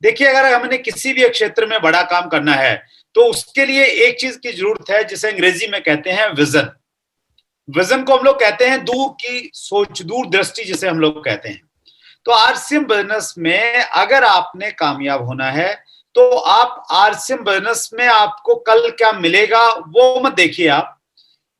देखिए, अगर हमने किसी भी क्षेत्र में बड़ा काम करना है तो उसके लिए एक चीज की जरूरत है जिसे अंग्रेजी में कहते हैं विजन। विजन को हम लोग कहते हैं दूर की सोच, दूर दृष्टि जिसे हम लोग कहते हैं। तो आरसीएम बिजनेस में अगर आपने कामयाब होना है तो आप आरसीएम बिजनेस में आपको कल क्या मिलेगा वो मत देखिए। आप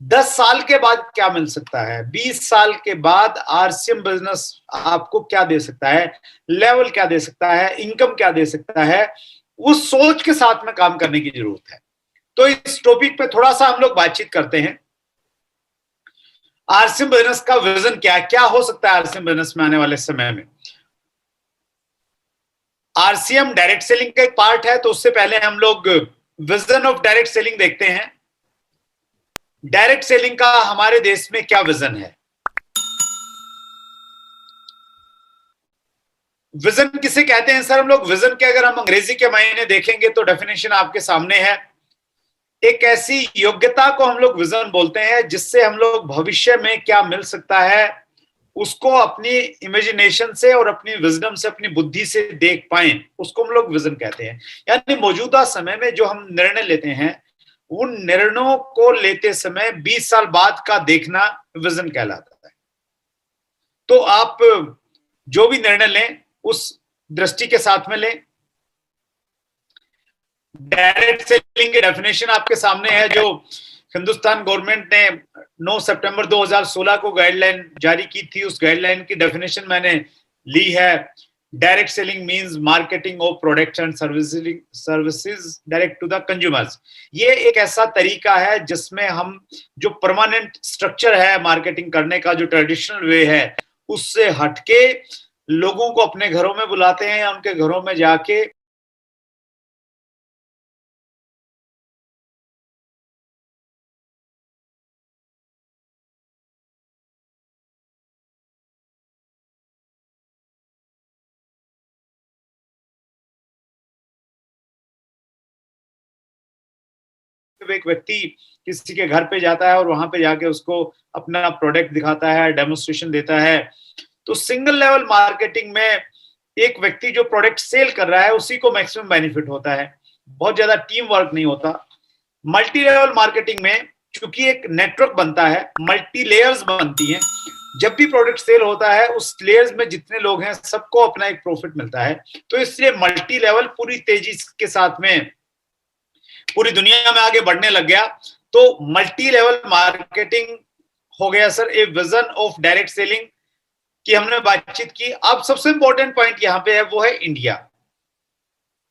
10 साल के बाद क्या मिल सकता है, 20 साल के बाद आरसीएम बिजनेस आपको क्या दे सकता है, लेवल क्या दे सकता है, इनकम क्या दे सकता है, उस सोच के साथ में काम करने की जरूरत है। तो इस टॉपिक पे थोड़ा सा हम लोग बातचीत करते हैं। आरसीएम बिजनेस का विजन क्या है, क्या हो सकता है आरसीएम बिजनेस में आने वाले समय में। आरसीएम डायरेक्ट सेलिंग का एक पार्ट है, तो उससे पहले हम लोग विजन ऑफ डायरेक्ट सेलिंग देखते हैं। डायरेक्ट सेलिंग का हमारे देश में क्या विजन है। विजन किसे कहते हैं सर हम लोग? विजन के अगर हम अंग्रेजी के मायने देखेंगे तो डेफिनेशन आपके सामने है। एक ऐसी योग्यता को हम लोग विजन बोलते हैं जिससे हम लोग भविष्य में क्या मिल सकता है उसको अपनी इमेजिनेशन से और अपनी विजडम से, अपनी बुद्धि से देख पाए, उसको हम लोग विजन कहते हैं। यानी मौजूदा समय में जो हम निर्णय लेते हैं उन निर्णयों को लेते समय 20 साल बाद का देखना विजन कहलाता है। तो आप जो भी निर्णय लें उस दृष्टि के साथ में लें। डायरेक्ट सेलिंग की डेफिनेशन आपके सामने है जो हिंदुस्तान गवर्नमेंट ने 9 सितंबर 2016 को गाइडलाइन जारी की थी। उस गाइडलाइन की डेफिनेशन मैंने ली है। Direct selling means marketing of products and services direct to the consumers. ये एक ऐसा तरीका है जिसमें हम जो परमानेंट स्ट्रक्चर है मार्केटिंग करने का, जो ट्रेडिशनल वे है, उससे हटके लोगों को अपने घरों में बुलाते हैं या उनके घरों में जाके एक व्यक्ति किसी के घर पे जाता है और वहां पे जाके उसको अपना प्रोडक्ट दिखाता है, डेमोन्स्ट्रेशन देता है। तो सिंगल लेवल मार्केटिंग में एक व्यक्ति जो प्रोडक्ट सेल कर रहा है उसी को मैक्सिमम बेनिफिट होता है, बहुत ज्यादा टीम वर्क नहीं होता। मल्टी लेवल मार्केटिंग में चूंकि एक नेटवर्क बनता है, मल्टी लेयर्स बनती हैं, जब भी प्रोडक्ट सेल होता है उस लेयर्स में जितने लोग हैं सबको अपना एक प्रॉफिट मिलता है। तो इसलिए मल्टी लेवल पूरी तेजी के साथ में पूरी दुनिया में आगे बढ़ने लग गया। तो मल्टी लेवल मार्केटिंग हो गया sir a vision of direct selling की हमने बातचीत की। अब सबसे इंपॉर्टेंट पॉइंट यहां पे है वो है इंडिया।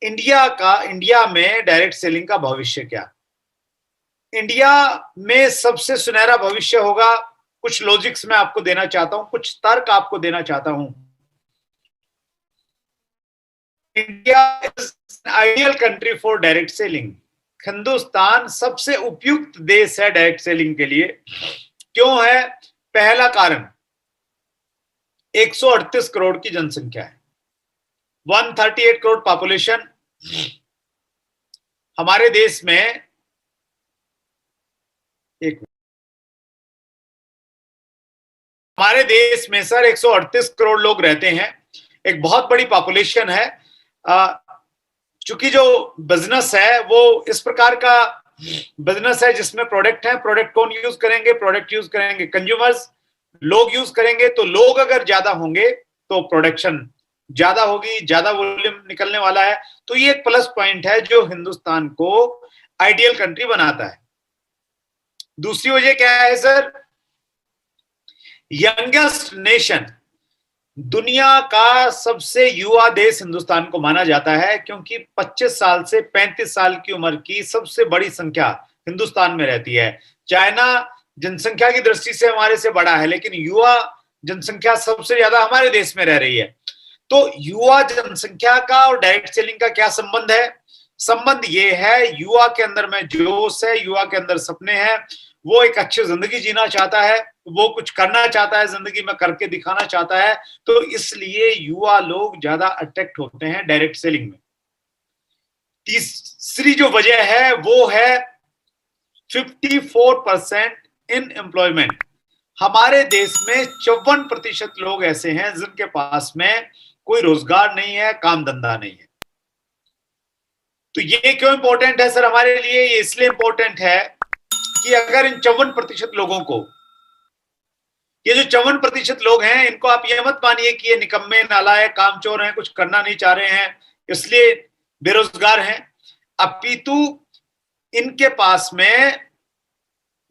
इंडिया में डायरेक्ट सेलिंग का भविष्य क्या। इंडिया में सबसे सुनहरा भविष्य होगा। कुछ लॉजिक्स मैं आपको देना चाहता हूं, कुछ तर्क आपको देना चाहता हूं। India is ideal country for direct selling. Hindustan सबसे उपयुक्त देश है डायरेक्ट सेलिंग के लिए। क्यों है? पहला कारण, 138 करोड़ की जनसंख्या है, 138 करोड़ पॉपुलेशन हमारे देश में। एक हमारे देश में सर 138 करोड़ लोग रहते हैं, एक बहुत बड़ी पॉपुलेशन है। चूंकि जो बिजनेस है वो इस प्रकार का बिजनेस है जिसमें प्रोडक्ट है, प्रोडक्ट कौन यूज करेंगे? प्रोडक्ट यूज करेंगे कंज्यूमर्स, लोग यूज करेंगे। तो लोग अगर ज्यादा होंगे तो प्रोडक्शन ज्यादा होगी, ज्यादा वॉल्यूम निकलने वाला है। तो ये एक प्लस पॉइंट है जो हिंदुस्तान को आइडियल कंट्री बनाता है। दूसरी वजह क्या है सर? यंगेस्ट नेशन, दुनिया का सबसे युवा देश हिंदुस्तान को माना जाता है क्योंकि 25 साल से 35 साल की उम्र की सबसे बड़ी संख्या हिंदुस्तान में रहती है। चाइना जनसंख्या की दृष्टि से हमारे से बड़ा है लेकिन युवा जनसंख्या सबसे ज्यादा हमारे देश में रह रही है। तो युवा जनसंख्या का और डायरेक्ट सेलिंग का क्या संबंध है? संबंध ये है, युवा के अंदर में जोश है, युवा के अंदर सपने हैं, वो एक अच्छी जिंदगी जीना चाहता है, वो कुछ करना चाहता है, जिंदगी में करके दिखाना चाहता है। तो इसलिए युवा लोग ज्यादा अट्रैक्ट होते हैं डायरेक्ट सेलिंग में। तीसरी जो वजह है वो है 54% इन एम्प्लॉयमेंट। हमारे देश में 54% लोग ऐसे हैं जिनके पास में कोई रोजगार नहीं है, काम धंधा नहीं है। तो ये क्यों इंपॉर्टेंट है सर हमारे लिए? ये इसलिए इंपॉर्टेंट है कि अगर इन 54% लोगों को, ये जो 54% लोग हैं, इनको आप ये मत मानिए कि ये निकम्मे, नालायक, कामचोर हैं, कुछ करना नहीं चाह रहे हैं इसलिए बेरोजगार हैं, अपितु इनके पास में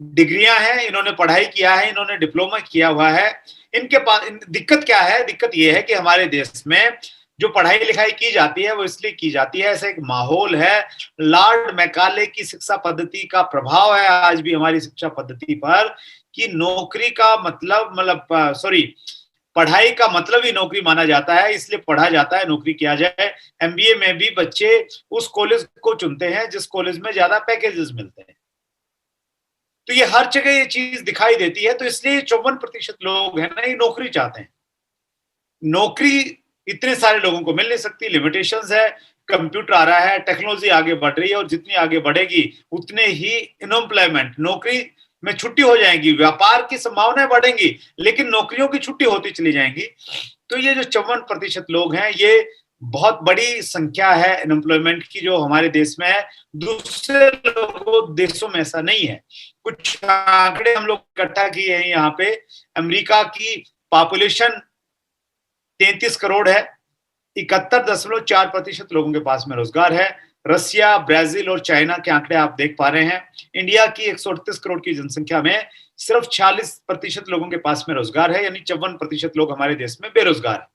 डिग्रियां हैं, इन्होंने पढ़ाई किया है, इन्होंने डिप्लोमा किया हुआ है। इनके पास दिक्कत क्या है? दिक्कत यह है कि हमारे देश में जो पढ़ाई लिखाई की जाती है वो इसलिए की जाती है, ऐसा एक माहौल है, लॉर्ड मैकाले की शिक्षा पद्धति का प्रभाव है आज भी हमारी शिक्षा पद्धति पर, कि नौकरी का मतलब सॉरी, पढ़ाई का मतलब ही नौकरी माना जाता है, इसलिए पढ़ा जाता है नौकरी किया जाए। एमबीए में भी बच्चे उस कॉलेज को चुनते हैं जिस कॉलेज में ज्यादा पैकेजेस मिलते हैं। तो ये हर जगह ये चीज दिखाई देती है। तो इसलिए 54% लोग हैं ना, ये नौकरी चाहते हैं। नौकरी इतने सारे लोगों को मिल नहीं सकती, लिमिटेशंस है, कंप्यूटर आ रहा है, टेक्नोलॉजी आगे बढ़ रही है, और जितनी आगे बढ़ेगी उतने ही अनएम्प्लॉयमेंट, नौकरी में छुट्टी हो जाएगी, व्यापार की संभावनाएं बढ़ेंगी, लेकिन नौकरियों की छुट्टी होती चली जाएंगी। तो ये जो 54% लोग हैं, ये बहुत बड़ी संख्या है अनएम्प्लॉयमेंट की जो हमारे देश में है। दूसरे लोगों देशों में ऐसा नहीं है। कुछ आंकड़े हम लोग इकट्ठा किए हैं यहाँ पे। अमेरिका की पॉपुलेशन 33 करोड़ है, 71.4% लोगों के पास में रोजगार है। रसिया, ब्राजील और चाइना के आंकड़े आप देख पा रहे हैं। इंडिया की 138 करोड़ की जनसंख्या में सिर्फ 46% लोगों के पास में रोजगार है, यानी 54% लोग हमारे देश में बेरोजगार है।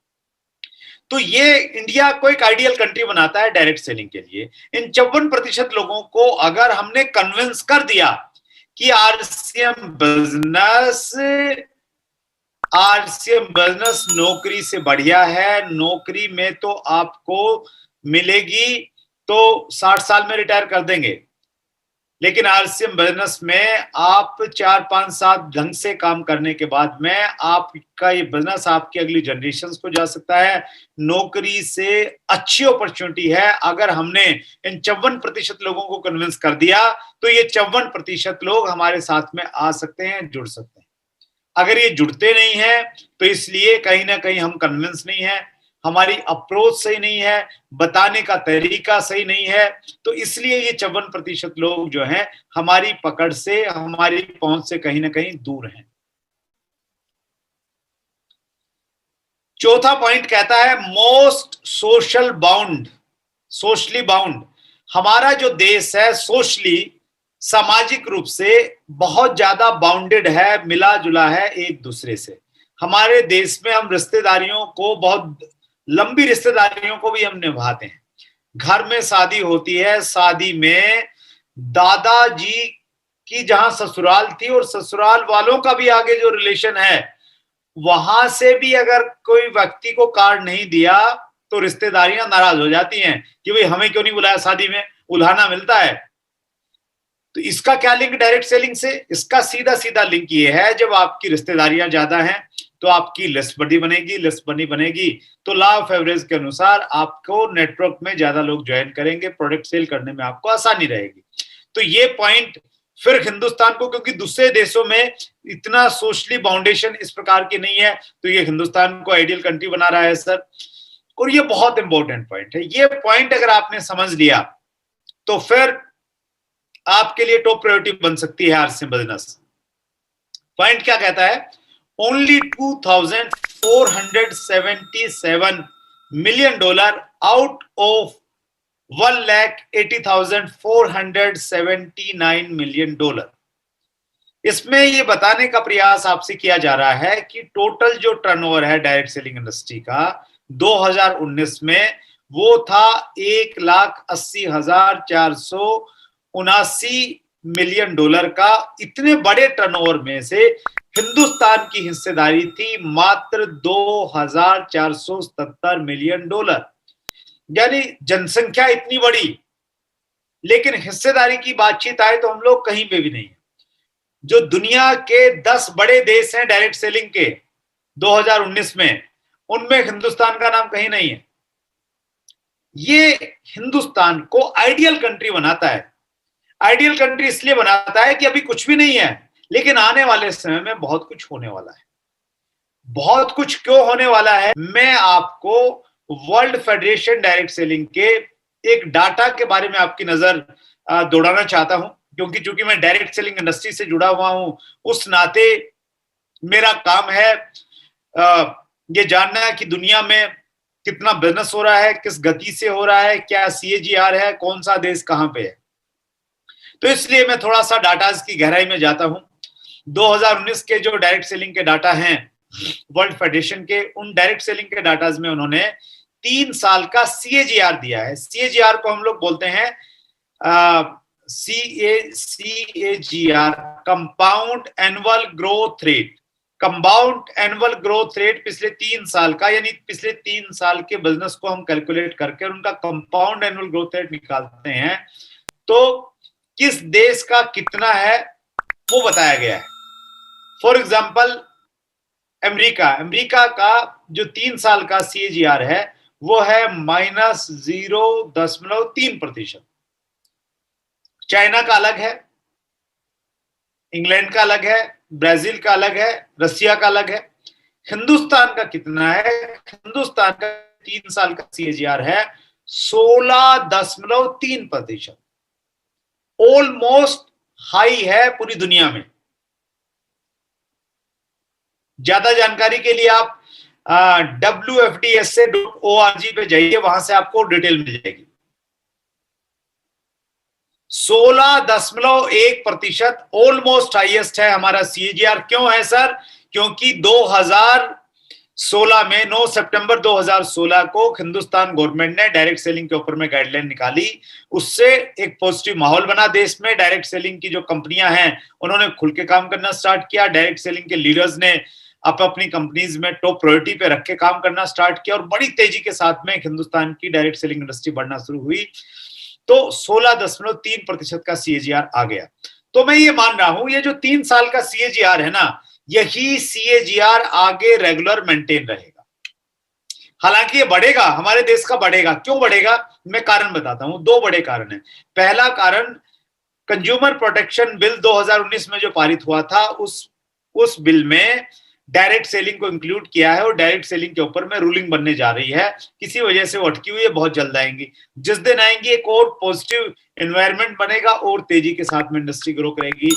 तो ये इंडिया को एक आइडियल कंट्री बनाता है डायरेक्ट सेलिंग के लिए। इन 54% लोगों को अगर हमने कन्विंस कर दिया कि आरसीएम बिजनेस नौकरी से बढ़िया है, नौकरी में तो आपको मिलेगी तो 60 साल में रिटायर कर देंगे, लेकिन आरसीएम बिजनेस में आप 4-5 साल ढंग से काम करने के बाद में आपका ये बिजनेस आपकी अगली जनरेशन को जा सकता है। नौकरी से अच्छी अपॉर्चुनिटी है। अगर हमने इन 54% लोगों को कन्विंस कर दिया तो ये 54% लोग हमारे साथ में आ सकते हैं, जुड़ सकते हैं। अगर ये जुड़ते नहीं है तो इसलिए कहीं ना कहीं हम कन्विंस नहीं है, हमारी अप्रोच सही नहीं है, बताने का तरीका सही नहीं है। तो इसलिए ये 54% लोग जो हैं हमारी पकड़ से, हमारी पहुंच से कहीं ना कहीं दूर हैं। चौथा पॉइंट कहता है मोस्ट सोशली बाउंड। हमारा जो देश है सोशली, सामाजिक रूप से बहुत ज्यादा बाउंडेड है, मिला जुला है एक दूसरे से। हमारे देश में हम रिश्तेदारियों को, बहुत लंबी रिश्तेदारियों को भी हम निभाते हैं। घर में शादी होती है, शादी में दादाजी की जहां ससुराल थी और ससुराल वालों का भी आगे जो रिलेशन है, वहां से भी अगर कोई व्यक्ति को कार्ड नहीं दिया तो रिश्तेदारियां नाराज हो जाती हैं कि भाई हमें क्यों नहीं बुलाया शादी में, उल्हाना मिलता है। तो इसका क्या लिंक डायरेक्ट सेलिंग से? इसका सीधा सीधा लिंक ये है, जब आपकी रिश्तेदारियां ज्यादा हैं तो आपकी लिस्ट बड़ी बनेगी, लिस्ट बनी बनेगी तो लॉ ऑफ एवरेज के अनुसार आपको नेटवर्क में ज्यादा लोग ज्वाइन करेंगे, प्रोडक्ट सेल करने में आपको आसानी रहेगी। तो ये पॉइंट फिर हिंदुस्तान को, क्योंकि दूसरे देशों में इतना सोशली बाउंडेशन इस प्रकार की नहीं है, तो ये हिंदुस्तान को आइडियल कंट्री बना रहा है सर। और ये बहुत इंपॉर्टेंट पॉइंट है। ये पॉइंट अगर आपने समझ लिया तो फिर आपके लिए टॉप प्रायोरिटी बन सकती है आरसीएम बिजनेस। पॉइंट क्या कहता है? Only $2,477 million out of $1,80,479 million। इसमें ये बताने का प्रयास आपसे किया जा रहा है कि टोटल जो टर्नओवर है डायरेक्ट सेलिंग इंडस्ट्री का 2019 में, वो था $1,80,479 मिलियन का। इतने बड़े टर्नओवर में से हिंदुस्तान की हिस्सेदारी थी मात्र $2,477 मिलियन। यानी जनसंख्या इतनी बड़ी, लेकिन हिस्सेदारी की बातचीत आए तो हम लोग कहीं पे भी नहीं है। जो दुनिया के 10 बड़े देश हैं डायरेक्ट सेलिंग के 2019 में, उनमें हिंदुस्तान का नाम कहीं नहीं है। ये हिंदुस्तान को आइडियल कंट्री बनाता है। आइडियल कंट्री इसलिए बनाता है कि अभी कुछ भी नहीं है, लेकिन आने वाले समय में बहुत कुछ होने वाला है। बहुत कुछ क्यों होने वाला है, मैं आपको वर्ल्ड फेडरेशन डायरेक्ट सेलिंग के एक डाटा के बारे में आपकी नजर दौड़ाना चाहता हूं, क्योंकि चूंकि मैं डायरेक्ट सेलिंग इंडस्ट्री से जुड़ा हुआ हूं, उस नाते मेरा काम है ये जानना है कि दुनिया में कितना बिजनेस हो रहा है, किस गति से हो रहा है, क्या CAGR है, कौन सा देश कहां पे है। तो इसलिए मैं थोड़ा सा डाटाज की गहराई में जाता हूं। 2019 के जो डायरेक्ट सेलिंग के डाटा हैं वर्ल्ड फेडरेशन के, उन डायरेक्ट सेलिंग के डाटाज में उन्होंने 3 साल का CAGR दिया है। CAGR को हम लोग बोलते हैं CAGR, compound annual growth rate. Compound annual growth rate पिछले 3 साल का, यानी पिछले 3 साल के बिजनेस को हम कैलकुलेट करके उनका कंपाउंड एनुअल ग्रोथ रेट निकालते हैं, तो किस देश का कितना है वो बताया गया है। फॉर एग्जाम्पल अमेरिका का जो 3 साल का CAGR है वो है -0.3%। चाइना का अलग है, इंग्लैंड का अलग है, ब्राजील का अलग है, रसिया का अलग है। हिंदुस्तान का कितना है? हिंदुस्तान का 3 साल का CAGR है 16.3%। ऑलमोस्ट हाई है पूरी दुनिया में। ज्यादा जानकारी के लिए आप WFDSA.org पे जाइए, वहां से आपको डिटेल मिल जाएगी। 16.1% ऑलमोस्ट हाईएस्ट है हमारा CAGR। क्यों है सर? क्योंकि 2016 में 9 सितंबर 2016 को हिंदुस्तान गवर्नमेंट ने डायरेक्ट सेलिंग के ऊपर में गाइडलाइन निकाली। उससे एक पॉजिटिव माहौल बना देश में। डायरेक्ट सेलिंग की जो कंपनियां हैं उन्होंने खुल के काम करना स्टार्ट किया। डायरेक्ट सेलिंग के लीडर्स ने अपनी कंपनीज में टॉप प्रायोरिटी पे रख के काम करना स्टार्ट किया, और बड़ी तेजी के साथ में हिंदुस्तान की डायरेक्ट सेलिंग इंडस्ट्री बढ़ना शुरू हुई। तो 16.3% का CAGR आ गया। तो मैं ये मान रहा हूं ये जो 3 साल का CAGR है ना, यही CAGR आगे रेगुलर मेंटेन रहेगा। हालांकि ये बढ़ेगा, हमारे देश का बढ़ेगा। क्यों बढ़ेगा? मैं कारण बताता हूं। 2 बड़े कारण है। पहला कारण, कंज्यूमर प्रोटेक्शन बिल 2019 में जो पारित हुआ था, उस बिल में डायरेक्ट सेलिंग को इंक्लूड किया है, और डायरेक्ट सेलिंग के ऊपर में रूलिंग बनने जा रही है। किसी वजह से वो अटकी हुई है, बहुत जल्द आएंगी। जिस दिन आएंगी एक और पॉजिटिव एनवायरनमेंट बनेगा और तेजी के साथ में इंडस्ट्री ग्रो करेगी।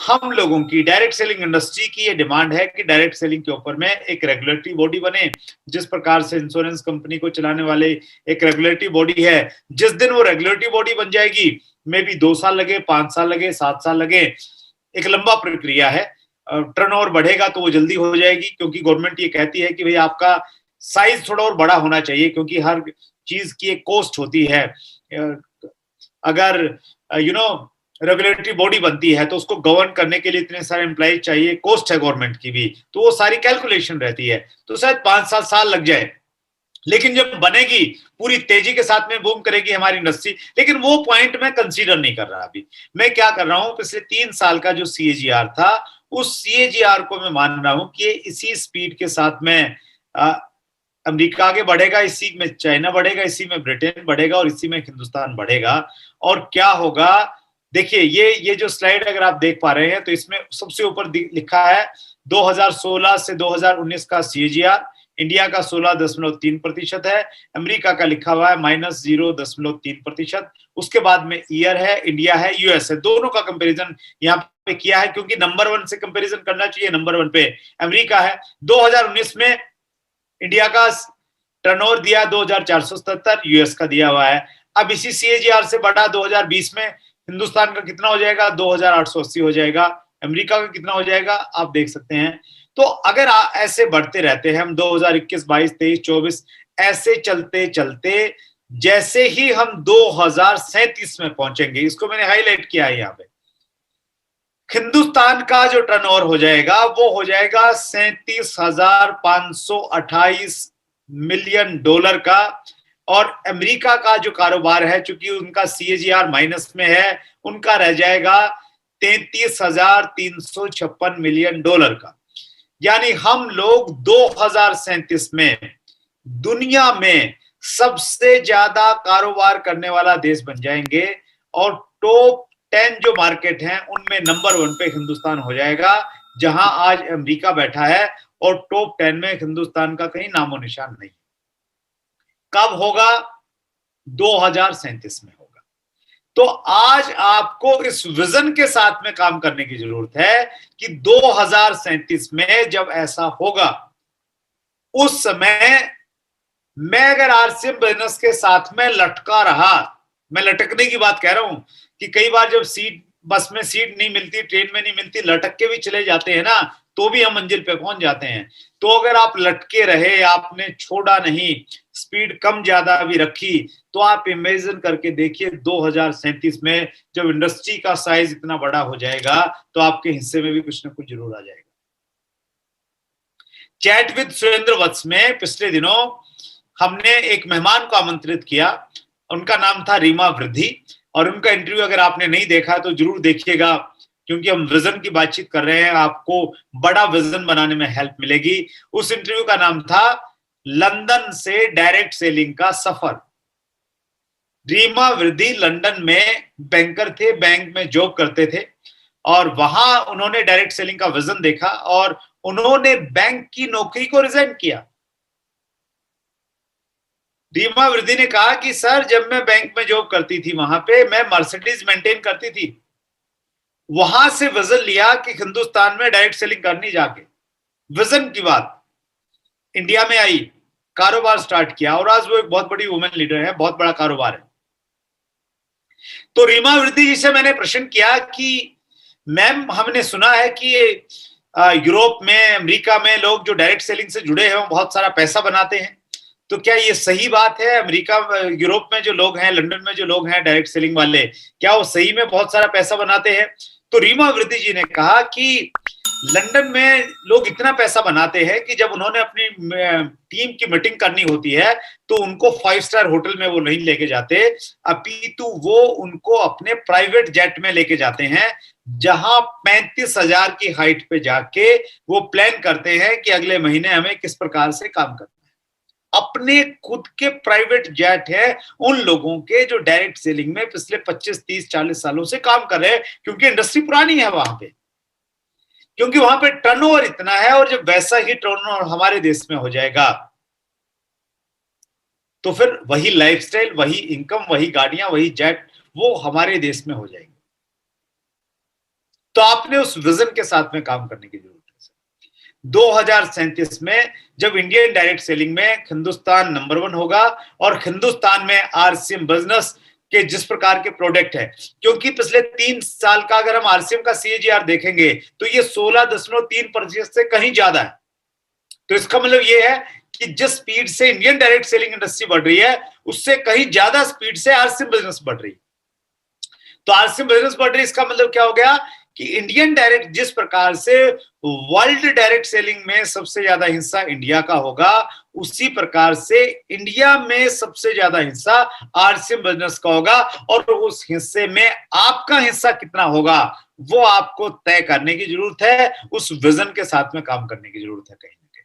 हम लोगों की डायरेक्ट सेलिंग इंडस्ट्री की ये डिमांड है कि डायरेक्ट सेलिंग के ऊपर में एक रेगुलेटरी बॉडी बने। जिस प्रकार से इंश्योरेंस कंपनी को चलाने वाले एक रेगुलेटरी बॉडी है, जिस दिन वो रेगुलेटरी बॉडी बन जाएगी, मे बी 2 साल लगे, 5 साल लगे, 7 साल लगे, एक लंबा प्रक्रिया है। टर्नओवर बढ़ेगा तो वो जल्दी हो जाएगी, क्योंकि गवर्नमेंट ये कहती है कि भाई आपका साइज थोड़ा और बड़ा होना चाहिए, क्योंकि हर चीज की एक कॉस्ट होती है। अगर रेगुलेटरी बॉडी बनती है तो उसको गवर्न करने के लिए इतने सारे एम्प्लॉय चाहिए, कॉस्ट है गवर्नमेंट की भी, तो वो सारी कैलकुलेशन रहती है। तो शायद 5-7 साल लग जाए, लेकिन जब बनेगी पूरी तेजी के साथ में बूम करेगी हमारी इंडस्ट्री। लेकिन वो पॉइंट मैं कंसीडर नहीं कर रहा। अभी मैं क्या कर रहा हूं, पिछले 3 साल का जो CAGR था, उस CAGR को मैं मान रहा हूं कि इसी स्पीड के साथ में अमेरिका आगे बढ़ेगा, इसी में चाइना बढ़ेगा, इसी में ब्रिटेन बढ़ेगा, और इसी में हिंदुस्तान बढ़ेगा। और क्या होगा, देखिए ये जो स्लाइड अगर आप देख पा रहे हैं, तो इसमें सबसे ऊपर लिखा है 2016 से 2019 का CAGR। इंडिया का 16.3% है, अमेरिका का लिखा हुआ है -0.3%। उसके बाद में ईयर है, इंडिया है, US है। दोनों का कंपैरिजन यहाँ पे किया है, क्योंकि नंबर 1 से कंपैरिजन करना चाहिए। नंबर 1 पे अमेरिका है। 2019 में इंडिया का टर्नओवर दिया 2477, US का दिया हुआ है। अब इसी CAGR से बढ़ा 2020 में हिंदुस्तान का कितना हो जाएगा? 2880 हो जाएगा। अमेरिका का कितना हो जाएगा आप देख सकते हैं। तो अगर ऐसे बढ़ते रहते हैं हम 2021, 22, 23, 24 ऐसे चलते चलते, जैसे ही हम 2037 में पहुंचेंगे, इसको मैंने हाईलाइट किया है यहाँ पे, हिंदुस्तान का जो टर्नओवर हो जाएगा वो हो जाएगा 37,528 मिलियन डॉलर का। और अमेरिका का जो कारोबार है, चूंकि उनका CAGR माइनस में है, उनका रह जाएगा 33,356 मिलियन डॉलर का। यानी हम लोग 2037 में दुनिया में सबसे ज्यादा कारोबार करने वाला देश बन जाएंगे, और टॉप 10 जो मार्केट हैं उनमें नंबर 1 पे हिंदुस्तान हो जाएगा, जहां आज अमेरिका बैठा है, और टॉप 10 में हिंदुस्तान का कहीं नामो निशान नहीं। कब होगा 2037 में होगा। तो आज आपको इस विजन के साथ में काम करने की जरूरत है कि 2037 में जब ऐसा होगा, उस समय मैं अगर आरसीएम बिजनेस के साथ में लटका रहा, मैं लटकने की बात कह रहा हूं कि कई बार जब सीट, बस में सीट नहीं मिलती, ट्रेन में नहीं मिलती, लटक के भी चले जाते हैं ना, तो भी हम मंजिल पे पहुंच जाते हैं। तो अगर आप लटके रहे, आपने छोड़ा नहीं, स्पीड कम ज्यादा भी रखी, तो आप इमेजिन करके देखिए 2037 में जब इंडस्ट्री का साइज इतना बड़ा हो जाएगा, तो आपके हिस्से में भी कुछ ना कुछ जरूर आ जाएगा। चैट विद सुरेंद्र वत्स में पिछले दिनों हमने एक मेहमान को आमंत्रित किया, उनका नाम था रीमा वृद्धि, और उनका इंटरव्यू अगर आपने नहीं देखा तो जरूर देखिएगा, क्योंकि हम विजन की बातचीत कर रहे हैं, आपको बड़ा विजन बनाने में हेल्प मिलेगी। उस इंटरव्यू का नाम था लंदन से डायरेक्ट सेलिंग का सफर। रीमा वृद्धि लंदन में बैंकर थे, बैंक में जॉब करते थे, और वहां उन्होंने डायरेक्ट सेलिंग का विजन देखा और उन्होंने बैंक की नौकरी को रिजाइन किया। रीमा वृद्धि ने कहा कि सर, जब मैं बैंक में जॉब करती थी, वहां पे मैं मर्सिडीज मेंटेन करती थी, वहां से विजन लिया कि हिंदुस्तान में डायरेक्ट सेलिंग करनी, जाके विजन की बात, इंडिया में आई, कारोबार स्टार्ट किया, और आज वो एक बहुत बड़ी वुमेन लीडर है, बहुत बड़ा कारोबार है। तो रीमा वृद्धि जी से मैंने प्रश्न किया कि मैम, हमने सुना है कि यूरोप में, अमेरिका में लोग जो डायरेक्ट सेलिंग से जुड़े हैं वो बहुत सारा पैसा बनाते हैं, तो क्या ये सही बात है? अमेरिका, यूरोप में जो लोग हैं, लंदन में जो लोग हैं डायरेक्ट सेलिंग वाले, क्या वो सही में बहुत सारा पैसा बनाते हैं? तो रीमा वृद्धि जी ने कहा कि लंदन में लोग इतना पैसा बनाते हैं कि जब उन्होंने अपनी टीम की मीटिंग करनी होती है तो उनको 5 स्टार होटल में वो नहीं लेके जाते, अपितु वो उनको अपने प्राइवेट जेट में लेके जाते हैं, जहां 35,000 की हाइट पे जाके वो प्लान करते हैं कि अगले महीने हमें किस प्रकार से काम करना है। अपने खुद के प्राइवेट जेट है उन लोगों के जो डायरेक्ट सेलिंग में पिछले 25, 30, 40 सालों से काम कर रहे हैं, क्योंकि इंडस्ट्री पुरानी है वहां पे, क्योंकि वहां पे टर्नओवर इतना है। और जब वैसा ही टर्नओवर हमारे देश में हो जाएगा, तो फिर वही लाइफस्टाइल, वही इनकम, वही गाड़ियां, वही जेट, वो हमारे देश में हो जाएंगे। तो आपने उस विजन के साथ में काम करने की जरूरत है। 2037 में जब इंडियन डायरेक्ट सेलिंग में हिंदुस्तान नंबर 1 होगा, और हिंदुस्तान में आरसीएम बिजनेस के जिस प्रकार के प्रोडक्ट है, क्योंकि पिछले 3 साल का अगर हम आरसीएम का सीएजीआर देखेंगे तो ये 16.3% से कहीं ज्यादा है। तो इसका मतलब ये है कि जिस स्पीड से इंडियन डायरेक्ट सेलिंग इंडस्ट्री बढ़ रही है, उससे कहीं ज्यादा स्पीड से आरसीएम बिजनेस बढ़ रही है। तो आरसीएम बिजनेस बढ़ रही है, इसका मतलब क्या हो गया कि इंडियन डायरेक्ट, जिस प्रकार से वर्ल्ड डायरेक्ट सेलिंग में सबसे ज्यादा हिस्सा इंडिया का होगा, उसी प्रकार से इंडिया में सबसे ज्यादा हिस्सा आरसीएम बिजनेस का होगा। और उस हिस्से में आपका हिस्सा कितना होगा, वो आपको तय करने की जरूरत है, उस विजन के साथ में काम करने की जरूरत है कहीं ना कहीं।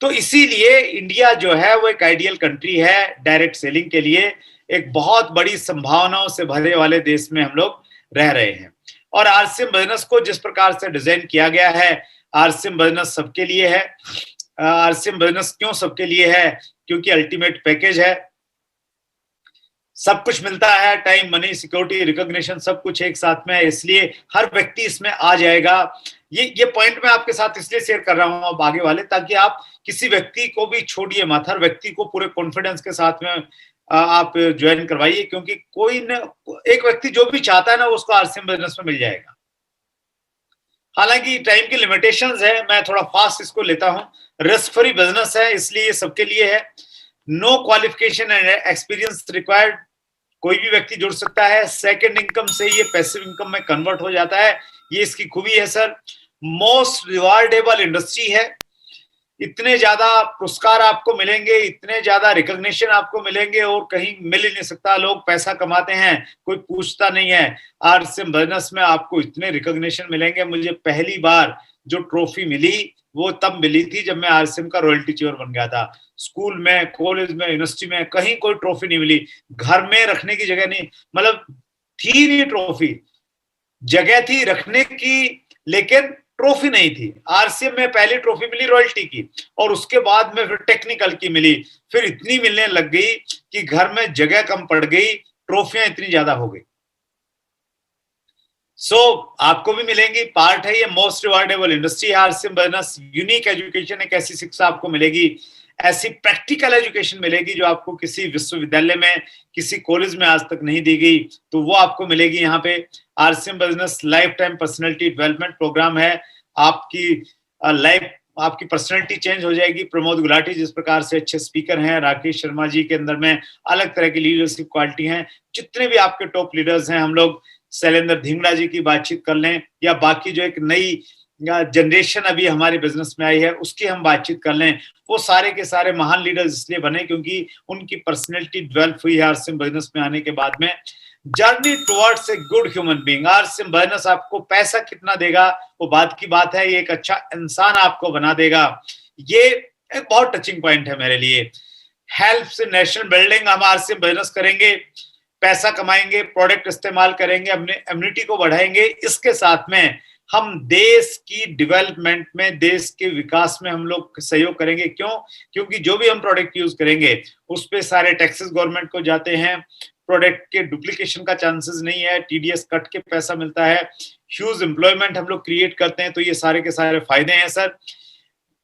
तो इसीलिए इंडिया जो है वो एक आइडियल कंट्री है डायरेक्ट सेलिंग के लिए, एक बहुत बड़ी संभावनाओं से भरे वाले देश में हम लोग रह रहे हैं। और आरसीएम बिजनेस को जिस प्रकार से डिजाइन किया गया है, आरसीएम बिजनेस सबके लिए है। आरसीएम बिजनेस क्यों सबके लिए है? क्योंकि अल्टीमेट पैकेज है, सब कुछ मिलता है, टाइम, मनी, सिक्योरिटी, रिकॉग्निशन, सब कुछ एक साथ में है, इसलिए हर व्यक्ति इसमें आ जाएगा। ये पॉइंट मैं आपके साथ इसलिए शेयर कर रहा हूं अब आगे वाले, ताकि आप किसी व्यक्ति को भी छोड़िए मत, हर व्यक्ति को पूरे कॉन्फिडेंस के साथ में आप ज्वाइन करवाइए, क्योंकि कोई न एक व्यक्ति जो भी चाहता है ना, उसको आरसीएम बिजनेस में मिल जाएगा। हालांकि टाइम की लिमिटेशंस है, मैं थोड़ा फास्ट इसको लेता हूं। रिस्क फ्री बिजनेस है, इसलिए ये सबके लिए है। No qualification and experience required, कोई भी व्यक्ति जुड़ सकता है। सेकंड इनकम से ये पैसिव इनकम में कन्वर्ट हो जाता है, ये इसकी खूबी है सर। मोस्ट रिवार्डेबल इंडस्ट्री है, इतने ज्यादा पुरस्कार आपको मिलेंगे, इतने ज्यादा रिकॉग्निशन आपको मिलेंगे और कहीं मिल ही नहीं सकता। लोग पैसा कमाते हैं, कोई पूछता नहीं है, आरसीएम बिजनेस में आपको इतने रिकॉग्निशन मिलेंगे। मुझे पहली बार जो ट्रॉफी मिली वो तब मिली थी जब मैं आरसीएम का रॉयल्टी चेयर बन गया था। स्कूल में, कॉलेज में, यूनिवर्सिटी में कहीं कोई ट्रॉफी नहीं मिली, घर में रखने की जगह नहीं, मतलब थी नहीं ट्रॉफी, जगह थी रखने की, लेकिन ट्रॉफी नहीं थी। आरसीएम में पहली ट्रॉफी मिली रॉयल्टी की, और उसके बाद में फिर टेक्निकल की मिली, फिर इतनी मिलने लग गई कि घर में जगह कम पड़ गई, ट्रॉफियां इतनी ज्यादा हो गई। आपको भी मिलेंगी, पार्ट है ये मोस्ट रिवार्डेबल इंडस्ट्री है आरसीएम बिजनेस। यूनिक एजुकेशन, एक ऐसी शिक्षा आपको मिलेगी, ऐसी प्रैक्टिकल एजुकेशन मिलेगी जो आपको किसी विश्वविद्यालय में, किसी कॉलेज में आज तक नहीं दी गई, तो वो आपको मिलेगी यहाँ पे। RCM business life time personality development programme है। आपकी लाइफ, आपकी पर्सनैलिटी चेंज हो जाएगी। प्रमोद गुलाटी जिस प्रकार से अच्छे स्पीकर हैं, राकेश शर्मा जी के अंदर में अलग तरह की लीडरशिप क्वालिटी हैं, जितने भी आपके टॉप लीडर्स हैं, हम लोग शैलेंद्र धिंगड़ा जी की बातचीत कर लें, या बाकी जो एक नई जनरेशन अभी हमारे बिजनेस में आई है उसकी हम बातचीत कर लें, वो सारे के सारे महान लीडर्स इसलिए बने क्योंकि उनकी पर्सनैलिटी डेवलप हुई है आरसीएम बिजनेस में आने के बाद में। Journey towards a good human being. RCM business आपको पैसा कितना देगा वो बात की बात है, ये एक अच्छा इंसान आपको बना देगा। ये एक बहुत टचिंग पॉइंट है मेरे लिए। हेल्प्स इन नेशनल बिल्डिंग, हम आरसीएम बिजनेस करेंगे, पैसा कमाएंगे, प्रोडक्ट इस्तेमाल करेंगे, अपने इम्यूनिटी को बढ़ाएंगे, इसके साथ में हम देश की डेवलपमेंट में, देश के विकास में हम लोग सहयोग करेंगे। क्यों? क्योंकि जो भी हम प्रोडक्ट यूज करेंगे उस पे सारे टैक्सेस गवर्नमेंट को जाते हैं, प्रोडक्ट के डुप्लीकेशन का चांसेस नहीं है, टीडीएस कट के पैसा मिलता है, ह्यूज एम्प्लॉयमेंट हम लोग क्रिएट करते हैं, तो ये सारे के सारे फायदे हैं सर।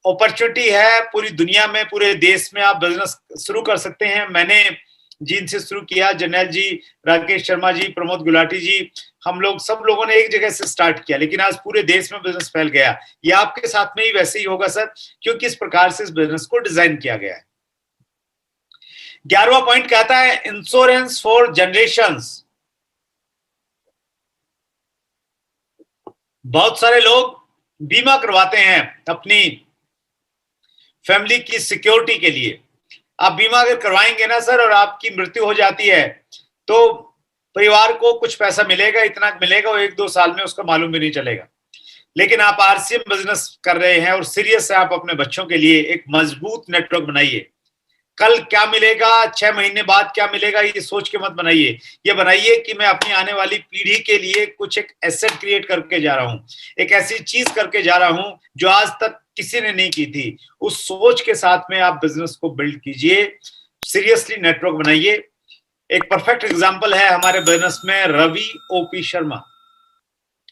अपॉर्चुनिटी है पूरी दुनिया में, पूरे देश में आप बिजनेस शुरू कर सकते हैं। मैंने जिनसे शुरू किया, जर्नैल जी, राकेश शर्मा जी, प्रमोद गुलाटी जी, हम लोग सब लोगों ने एक जगह से स्टार्ट किया, लेकिन आज पूरे देश में बिजनेस फैल गया। ये आपके साथ में ही वैसे ही होगा सर, क्योंकि इस प्रकार से इस बिजनेस को डिजाइन किया गया है। 11वां पॉइंट कहता है इंश्योरेंस फॉर जनरेशंस। बहुत सारे लोग बीमा करवाते हैं अपनी फैमिली की सिक्योरिटी के लिए। आप बीमा अगर करवाएंगे ना सर, और आपकी मृत्यु हो जाती है, तो परिवार को कुछ पैसा मिलेगा, इतना मिलेगा, वो 1-2 साल में उसका मालूम भी नहीं चलेगा। लेकिन आप आरसीएम बिजनेस कर रहे हैं और सीरियस है आप अपने बच्चों के लिए, एक मजबूत नेटवर्क बनाइए। कल क्या मिलेगा, 6 महीने बाद क्या मिलेगा, ये सोच के मत बनाइए। ये बनाइए कि मैं अपनी आने वाली पीढ़ी के लिए कुछ एक एसेट क्रिएट करके जा रहा हूं, एक ऐसी चीज करके जा रहा हूं जो आज तक किसी ने नहीं की थी। उस सोच के साथ में आप बिजनेस को बिल्ड कीजिए, सीरियसली नेटवर्क बनाइए। एक परफेक्ट एग्जांपल है हमारे बिजनेस में रवि ओपी शर्मा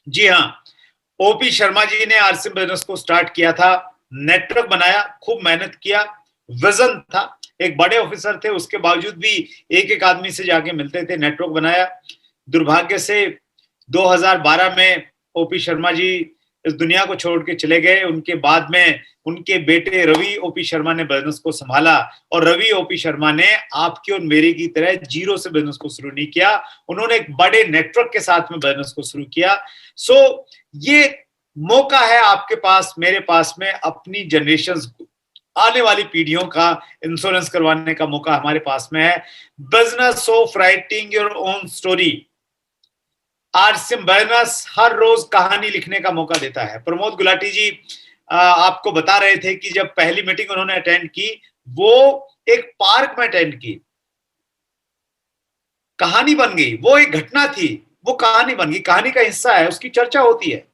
जी। हाँ, ओपी शर्मा जी ने आरसीएम बिजनेस को स्टार्ट किया था, नेटवर्क बनाया, खूब मेहनत किया, विजन था, एक बड़े ऑफिसर थे, उसके बावजूद भी एक एक आदमी से जाके मिलते थे, नेटवर्क बनाया। दुर्भाग्य से 2012 में ओपी शर्मा जी इस दुनिया को छोड़ के चले गए। उनके बाद में उनके बेटे रवि ओपी शर्मा ने बिजनेस को संभाला, और रवि ओपी शर्मा ने आपकी और मेरे की तरह जीरो से बिजनेस को शुरू नहीं किया, उन्होंने एक बड़े नेटवर्क के साथ में बिजनेस को शुरू किया। ये मौका है आपके पास, मेरे पास में, अपनी जनरेशन, आने वाली पीढ़ियों का इंश्योरेंस करवाने का मौका हमारे पास में है। Business of writing your own story. RCM business हर रोज कहानी लिखने का मौका देता है। प्रमोद गुलाटी जी आपको बता रहे थे कि जब पहली मीटिंग उन्होंने अटेंड की, वो एक पार्क में अटेंड की, कहानी बन गई, वो एक घटना थी, वो कहानी बन गई, कहानी का हिस्सा है, उसकी चर्चा होती है।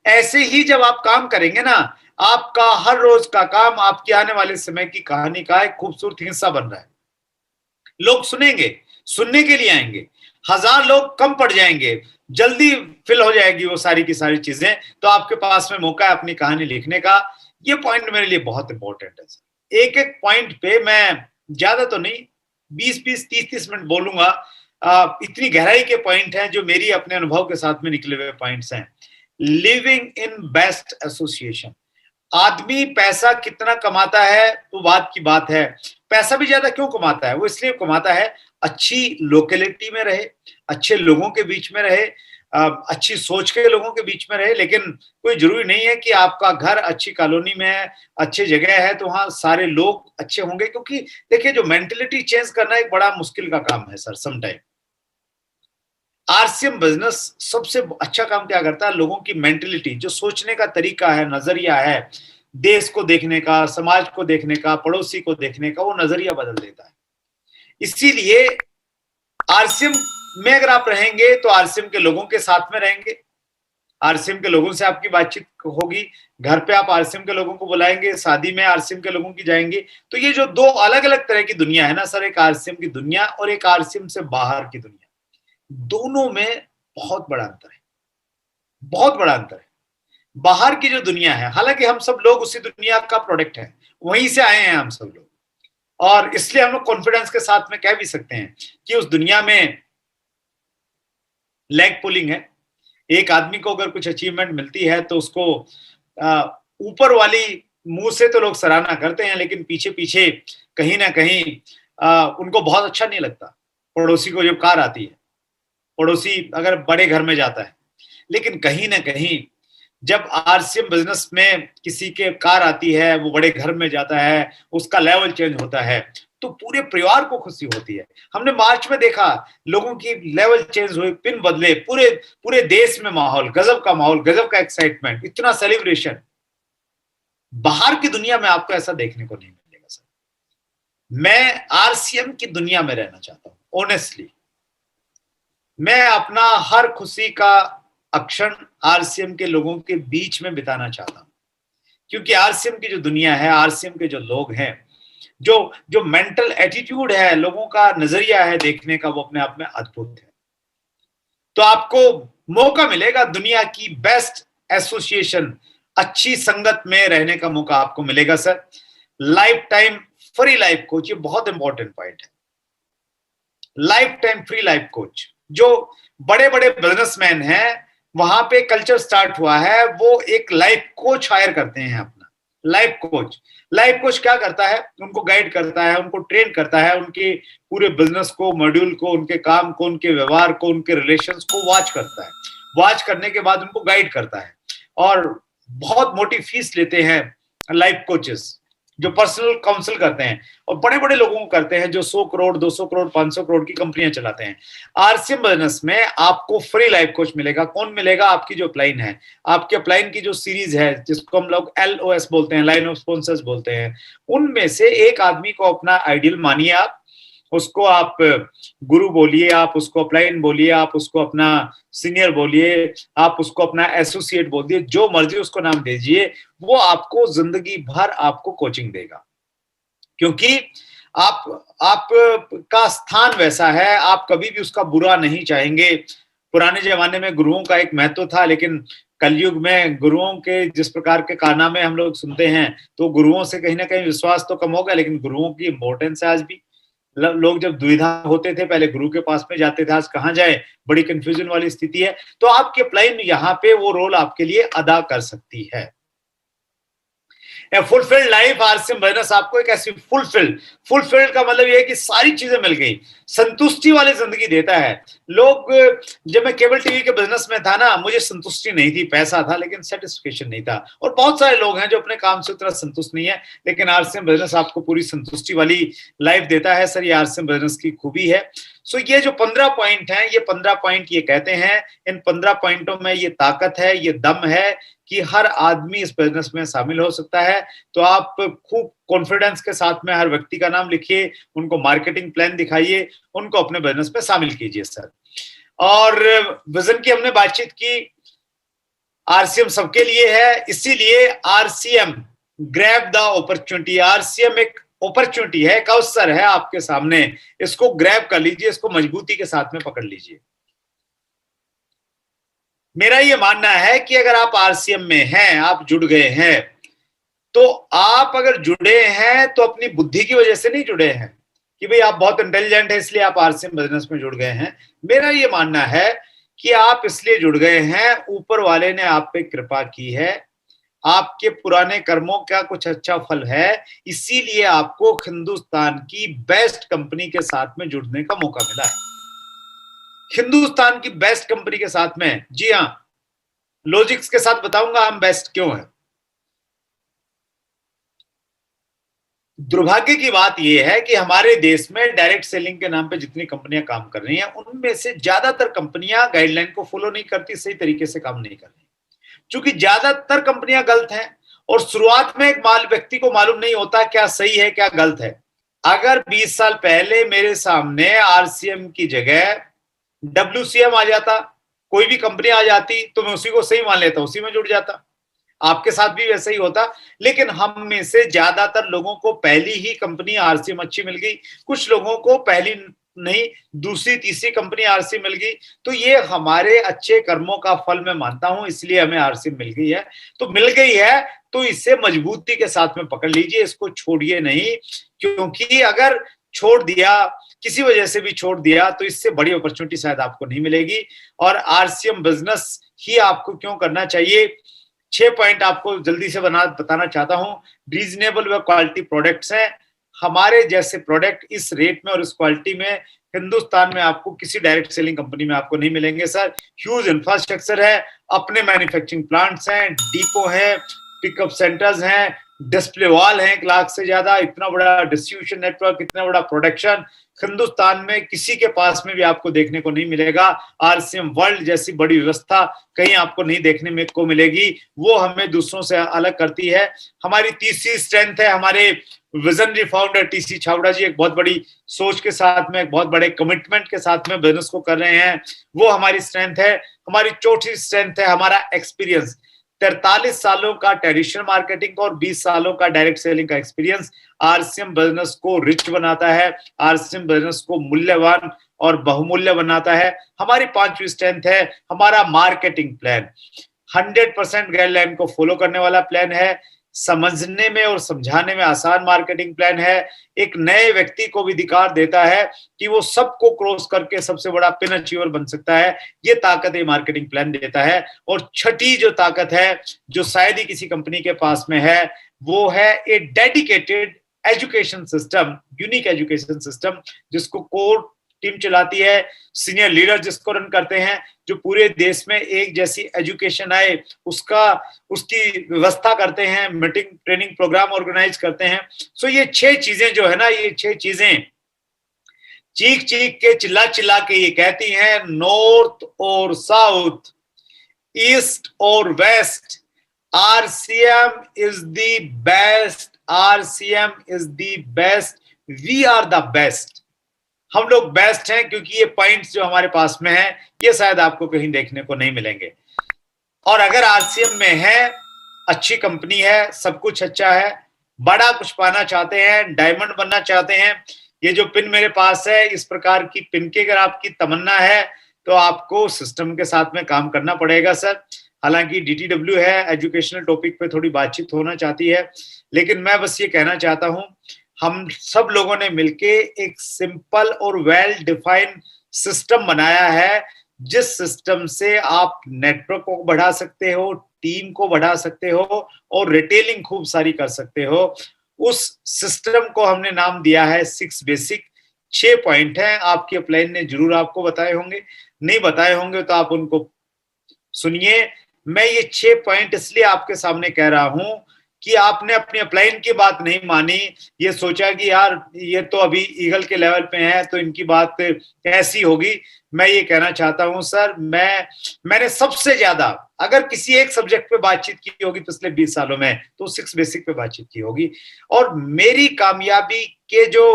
ऐसे ही जब आप काम करेंगे ना, आपका हर रोज का काम आपके आने वाले समय की कहानी का एक खूबसूरत हिस्सा बन रहा है। लोग सुनेंगे, सुनने के लिए आएंगे, 1000 लोग कम पड़ जाएंगे, जल्दी फिल हो जाएगी वो सारी की सारी चीजें, तो आपके पास में मौका है अपनी कहानी लिखने का। ये पॉइंट मेरे लिए बहुत इंपॉर्टेंट है। एक एक पॉइंट पे मैं ज्यादा तो नहीं, 20-20, 30-30 मिनट बोलूंगा। इतनी गहराई के पॉइंट हैं जो मेरी अपने अनुभव के साथ में निकले हुए पॉइंट्स हैं। Living in best association. आदमी पैसा कितना कमाता है तो बात की बात है। पैसा भी ज्यादा क्यों कमाता है? वो इसलिए कमाता है अच्छी लोकेलिटी में रहे, अच्छे लोगों के बीच में रहे, अच्छी सोच के लोगों के बीच में रहे। लेकिन कोई जरूरी नहीं है कि आपका घर अच्छी कॉलोनी में है, अच्छी जगह है तो वहां सारे लोग अच्छे होंगे, क्योंकि देखिए जो मेंटेलिटी चेंज करना एक बड़ा मुश्किल का काम है सर समटाइम। आरसीएम बिजनेस सबसे अच्छा काम क्या करता है? लोगों की मेंटेलिटी, जो सोचने का तरीका है, नजरिया है, देश को देखने का, समाज को देखने का, पड़ोसी को देखने का, वो नजरिया बदल देता है। इसीलिए आरसीएम में अगर आप रहेंगे तो आरसीएम के लोगों के साथ में रहेंगे, आरसीएम के लोगों से आपकी बातचीत होगी, घर पे आप आरसीएम के लोगों को बुलाएंगे, शादी में आरसीएम के लोगों की जाएंगे। तो ये जो दो अलग अलग तरह की दुनिया है ना सर, एक आरसीएम की दुनिया और एक आरसीएम से बाहर की दुनिया, दोनों में बहुत बड़ा अंतर है, बहुत बड़ा अंतर है। बाहर की जो दुनिया है, हालांकि हम सब लोग उसी दुनिया का प्रोडक्ट है, वहीं से आए हैं हम सब लोग, और इसलिए हम लोग कॉन्फिडेंस के साथ में कह भी सकते हैं कि उस दुनिया में लेग पुलिंग है। एक आदमी को अगर कुछ अचीवमेंट मिलती है तो उसको ऊपर वाली मुंह से तो लोग सराहना करते हैं, लेकिन पीछे पीछे कहीं ना कहीं उनको बहुत अच्छा नहीं लगता। पड़ोसी को जब कार आती है, पड़ोसी अगर बड़े घर में जाता है, लेकिन कहीं ना कहीं जब आरसीएम बिजनेस में किसी के कार आती है, वो बड़े घर में जाता है, उसका लेवल चेंज होता है, तो पूरे परिवार को खुशी होती है। हमने मार्च में देखा लोगों की लेवल चेंज हुई, पिन बदले, पूरे पूरे देश में माहौल, गजब का माहौल, गजब का एक्साइटमेंट, इतना सेलिब्रेशन। बाहर की दुनिया में आपको ऐसा देखने को नहीं मिलेगा सर। मैं आरसीएम की दुनिया में रहना चाहता हूं ऑनेस्टली। मैं अपना हर खुशी का अक्षण आरसीएम के लोगों के बीच में बिताना चाहता हूं, क्योंकि आरसीएम की जो दुनिया है, आरसीएम के जो लोग हैं, जो जो मेंटल एटीट्यूड है, लोगों का नजरिया है देखने का, वो अपने आप में अद्भुत है। तो आपको मौका मिलेगा दुनिया की बेस्ट एसोसिएशन, अच्छी संगत में रहने का मौका आपको मिलेगा sir. Life time free life coach, ये बहुत इंपॉर्टेंट पॉइंट है। Life time free life coach, जो बड़े बड़े बिजनेसमैन हैं, वहां पे कल्चर स्टार्ट हुआ है, वो एक लाइफ कोच हायर करते हैं अपना। लाइफ कोच, लाइफ कोच क्या करता है? उनको गाइड करता है, उनको ट्रेन करता है, उनके पूरे बिजनेस को, मॉड्यूल को, उनके काम को, उनके व्यवहार को, उनके रिलेशंस को वॉच करता है। वॉच करने के बाद उनको गाइड करता है, और बहुत मोटी फीस लेते हैं लाइफ कोचेस, जो पर्सनल काउंसिल करते हैं, और बड़े बड़े लोगों को करते हैं जो 100 करोड़, 200 करोड़, 500 करोड़ की कंपनियां चलाते हैं। आरसीएम बिजनेस में आपको फ्री लाइफ कोच मिलेगा। कौन मिलेगा? आपकी जो अपलाइन है, आपके अपलाइन की जो सीरीज है, जिसको हम लोग LOS बोलते हैं, लाइन ऑफ स्पॉन्सर्स बोलते हैं, उनमें से एक आदमी को अपना आइडियल मानिए। आप उसको आप गुरु बोलिए, आप उसको अपलाइन बोलिए, आप उसको अपना सीनियर बोलिए, आप उसको अपना एसोसिएट बोलिए, जो मर्जी उसको नाम दीजिए, वो आपको जिंदगी भर आपको कोचिंग देगा, क्योंकि आप का स्थान वैसा है, आप कभी भी उसका बुरा नहीं चाहेंगे। पुराने जमाने में गुरुओं का एक महत्व था, लेकिन कलयुग में गुरुओं के जिस प्रकार के कारनामे हम लोग सुनते हैं, तो गुरुओं से कहीं ना कहीं विश्वास तो कम होगा, लेकिन गुरुओं की इंपॉर्टेंस है आज भी। लोग जब दुविधा होते थे, पहले गुरु के पास में जाते थे, आज कहाँ जाए, बड़ी कंफ्यूजन वाली स्थिति है। तो आपकी अपलाइन यहाँ पे वो रोल आपके लिए अदा कर सकती है। फुलफिल्ड लाइफ आरसीएम बिजनेस आपको एक ऐसी फुलफिल्ड का मतलब ये है कि सारी चीजें मिल गई, संतुष्टि वाली जिंदगी देता है। लोग, जब मैं केबल टीवी के बिजनेस में था ना, मुझे संतुष्टि नहीं थी, पैसा था लेकिन सेटिस्फेक्शन नहीं था। और बहुत सारे लोग हैं जो अपने काम से उतना संतुष्ट नहीं है, लेकिन आरसीएम बिजनेस आपको पूरी संतुष्टि वाली लाइफ देता है सर। ये आरसीएम बिजनेस की खूबी है। सो ये जो 15 पॉइंट हैं, ये 15 पॉइंट ये कहते हैं, इन 15 पॉइंटों में ये ताकत है, ये दम है कि हर आदमी इस बिजनेस में शामिल हो सकता है। तो आप खूब कॉन्फिडेंस के साथ में हर व्यक्ति का नाम लिखिए, उनको मार्केटिंग प्लान दिखाइए, उनको अपने बिजनेस में शामिल कीजिए सर। और विजन की हमने बातचीत की, आरसीएम सबके लिए है, इसीलिए RCM grab the opportunity. RCM एक अपॉर्चुनिटी है, एक अवसर है आपके सामने, इसको ग्रैब कर लीजिए, इसको मजबूती के साथ में पकड़ लीजिए। मेरा ये मानना है कि अगर आप आरसीएम में हैं, आप जुड़ गए हैं, तो आप अगर जुड़े हैं तो अपनी बुद्धि की वजह से नहीं जुड़े हैं कि भाई आप बहुत इंटेलिजेंट है इसलिए आप आरसीएम बिजनेस में जुड़ गए हैं। मेरा ये मानना है कि आप इसलिए जुड़ गए हैं, ऊपर वाले ने आप पे कृपा की है, आपके पुराने कर्मों का कुछ अच्छा फल है, इसीलिए आपको हिंदुस्तान की बेस्ट कंपनी के साथ में जुड़ने का मौका मिला है। हिंदुस्तान की बेस्ट कंपनी के साथ में, जी हां, लॉजिक्स के साथ बताऊंगा हम बेस्ट क्यों है। दुर्भाग्य की बात यह है कि हमारे देश में डायरेक्ट सेलिंग के नाम पे जितनी कंपनियां काम कर रही हैं, उनमें से ज्यादातर कंपनियां गाइडलाइन को फॉलो नहीं करती, सही तरीके से काम नहीं कर रही, क्योंकि ज्यादातर कंपनियां गलत हैं। और शुरुआत में एक व्यक्ति को मालूम नहीं होता क्या सही है क्या गलत है। अगर 20 साल पहले मेरे सामने आरसीएम की जगह WCM आ जाता, कोई भी कंपनी आ जाती तो मैं उसी को सही मान लेता, उसी में जुड़ जाता। आपके साथ भी वैसा ही होता। लेकिन हम में से ज्यादातर लोगों को पहली ही कंपनी आरसीएम अच्छी मिल गई, कुछ लोगों को पहली नहीं दूसरी तीसरी कंपनी आरसीएम मिल गई। तो ये हमारे अच्छे कर्मों का फल मैं मानता हूं, इसलिए हमें आरसीएम मिल गई है। तो मिल गई है तो इसे मजबूती के साथ में पकड़ लीजिए, इसको छोड़िए नहीं, क्योंकि अगर छोड़ दिया, किसी वजह से भी छोड़ दिया, तो इससे बड़ी अपॉर्चुनिटी शायद आपको नहीं मिलेगी। और आरसीएम बिजनेस ही आपको क्यों करना चाहिए, 6 पॉइंट आपको जल्दी से बताना चाहता हूं। रीजनेबल व क्वालिटी प्रोडक्ट्स हैं। हमारे जैसे प्रोडक्ट इस रेट में और इस क्वालिटी में हिंदुस्तान में आपको किसी डायरेक्ट सेलिंग कंपनी में आपको नहीं मिलेंगे सर। ह्यूज इंफ्रास्ट्रक्चर है, अपने मैन्युफैक्चरिंग प्लांट्स हैं, डिपो है, पिकअप सेंटर्स हैं, डिस्प्ले वॉल है 1 लाख से ज्यादा, इतना बड़ा डिस्ट्रीब्यूशन नेटवर्क, इतना बड़ा प्रोडक्शन हिंदुस्तान में किसी के पास में भी आपको देखने को नहीं मिलेगा। आरसीएम वर्ल्ड जैसी बड़ी व्यवस्था कहीं आपको नहीं देखने में को मिलेगी, वो हमें दूसरों से अलग करती है। हमारी तीसरी स्ट्रेंथ है, हमारे विजनरी फाउंडर टीसी छाबड़ा जी एक बहुत बड़ी सोच के साथ में, एक बहुत बड़े कमिटमेंट के साथ में बिजनेस को कर रहे हैं, वो हमारी स्ट्रेंथ है। हमारी चौथी स्ट्रेंथ है हमारा एक्सपीरियंस, 43 सालों का ट्रेडिशनल मार्केटिंग और 20 सालों का डायरेक्ट सेलिंग का एक्सपीरियंस आरसीएम बिजनेस को रिच बनाता है, आरसीएम बिजनेस को मूल्यवान और बहुमूल्य बनाता है। हमारी 5वीं स्ट्रेंथ है हमारा मार्केटिंग प्लान, 100% गाइडलाइन को फॉलो करने वाला प्लान है, समझने में और समझाने में आसान मार्केटिंग प्लान है, एक नए व्यक्ति को भी अधिकार देता है कि वो सबको क्रॉस करके सबसे बड़ा पिन अचीवर बन सकता है, ये ताकत ये मार्केटिंग प्लान देता है। और छठी जो ताकत है जो शायद ही किसी कंपनी के पास में है, वो है ए dedicated education system, unique education system, जिसको कोर टीम चलाती है, सीनियर लीडर जिसको रन करते हैं, जो पूरे देश में एक जैसी एजुकेशन आए उसकी व्यवस्था करते हैं, मीटिंग ट्रेनिंग प्रोग्राम ऑर्गेनाइज करते हैं। सो ये 6 चीजें जो है ना, ये 6 चीजें चीख चीख के चिल्ला चिल्ला के ये कहती हैं, नॉर्थ और साउथ, ईस्ट और west, RCM is the best, RCM is the best, we are the best. हम लोग बेस्ट हैं क्योंकि ये पॉइंट्स जो हमारे पास में है ये शायद आपको कहीं देखने को नहीं मिलेंगे। और अगर आरसीएम में है, अच्छी कंपनी है, सब कुछ अच्छा है, बड़ा कुछ पाना चाहते हैं, डायमंड बनना चाहते हैं, ये जो पिन मेरे पास है इस प्रकार की पिन की अगर आपकी तमन्ना है तो आपको सिस्टम के साथ में काम करना पड़ेगा सर। हालांकि डीटीडब्ल्यू है, एजुकेशनल टॉपिक पे थोड़ी बातचीत होना चाहती है, लेकिन मैं बस ये कहना चाहता हूं, हम सब लोगों ने मिलके एक सिंपल और वेल डिफाइंड सिस्टम बनाया है, जिस सिस्टम से आप नेटवर्क को बढ़ा सकते हो, टीम को बढ़ा सकते हो और रिटेलिंग खूब सारी कर सकते हो। उस सिस्टम को हमने नाम दिया है 6 बेसिक। 6 पॉइंट हैं, आपकी अपलाइन ने जरूर आपको बताए होंगे, नहीं बताए होंगे तो आप उनको सुनिए। मैं ये 6 पॉइंट इसलिए आपके सामने कह रहा हूं कि आपने अपनी अपलाइन की बात नहीं मानी, ये सोचा कि यार ये तो अभी ईगल के लेवल पे हैं तो इनकी बात कैसी होगी। मैं ये कहना चाहता हूं सर, मैंने सबसे ज्यादा अगर किसी एक सब्जेक्ट पे बातचीत की होगी पिछले 20 सालों में तो 6 बेसिक पे बातचीत की होगी। और मेरी कामयाबी के जो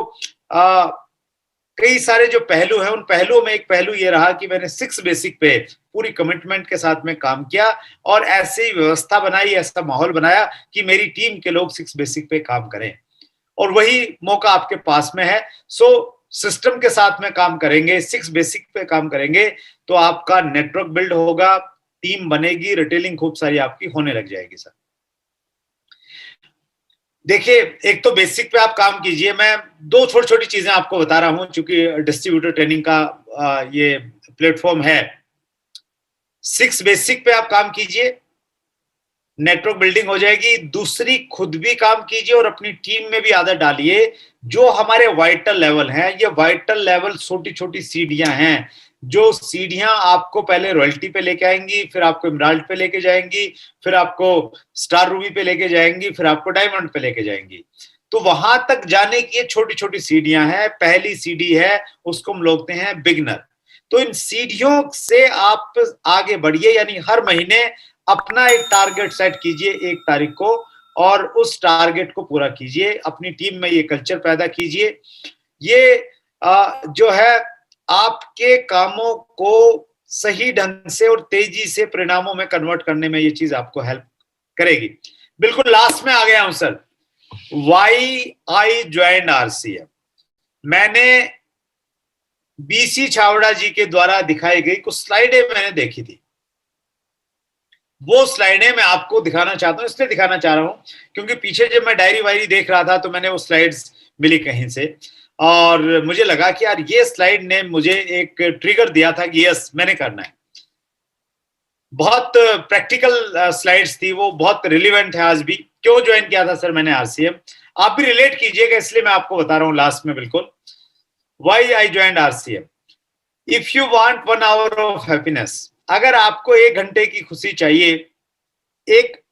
कई सारे जो पहलू हैं, उन पहलुओं में एक पहलू ये रहा कि मैंने 6 बेसिक पे पूरी कमिटमेंट के साथ में काम किया और ऐसी व्यवस्था बनाई, ऐसा माहौल बनाया कि मेरी टीम के लोग 6 बेसिक पे काम करें, और वही मौका आपके पास में है। सो सिस्टम के साथ में काम करेंगे, 6 बेसिक पे काम करेंगे तो आपका नेटवर्क बिल्ड होगा, टीम बनेगी, रिटेलिंग खूब सारी आपकी होने लग जाएगी सर। देखिए, एक तो बेसिक पे आप काम कीजिए, मैं 2 छोटी छोटी चीजें आपको बता रहा हूं क्योंकि डिस्ट्रीब्यूटर ट्रेनिंग का ये प्लेटफॉर्म है। 6 बेसिक पे आप काम कीजिए, नेटवर्क बिल्डिंग हो जाएगी। दूसरी, खुद भी काम कीजिए और अपनी टीम में भी आदत डालिए। जो हमारे वाइटल लेवल हैं, ये वाइटल लेवल छोटी छोटी सीढ़ियां हैं, जो सीढ़ियां आपको पहले रॉयल्टी पे लेके आएंगी, फिर आपको एमराल्ड पे लेके जाएंगी, फिर आपको स्टार रूबी पे लेके जाएंगी, फिर आपको डायमंड पे लेके जाएंगी। तो वहां तक जाने की ये छोटी छोटी सीढ़ियां हैं। पहली सीढ़ी है, उसको हम लोगते हैं बिगनर। तो इन सीढ़ियों से आप आगे बढ़िए, यानी हर महीने अपना एक टारगेट सेट कीजिए 1 तारीख को और उस टारगेट को पूरा कीजिए। अपनी टीम में ये कल्चर पैदा कीजिए। ये जो है आपके कामों को सही ढंग से और तेजी से परिणामों में कन्वर्ट करने में ये चीज आपको हेल्प करेगी। बिल्कुल लास्ट में आ गया हूं sir. Why I join RCM. मैंने बीसी छावड़ा जी के द्वारा दिखाई गई कुछ स्लाइडें मैंने देखी थी। वो स्लाइडें मैं आपको दिखाना चाहता हूं, इसलिए दिखाना चाह रहा हूं क्योंकि पीछे जब मैं डायरी वायरी देख रहा था तो मैंने वो स्लाइड्स मिली कहीं से और मुझे लगा कि यार ये स्लाइड ने मुझे एक ट्रिगर दिया था कि यस मैंने करना है। बहुत प्रैक्टिकल स्लाइड्स थी, वो बहुत रिलेवेंट है आज भी। क्यों ज्वाइन किया था सर मैंने आरसीएम, आप भी रिलेट कीजिएगा, इसलिए मैं आपको बता रहा हूं लास्ट में बिल्कुल। Why I join RCM. If you want 1 hour of happiness, अगर आपको 1 घंटे की खुशी चाहिए, एक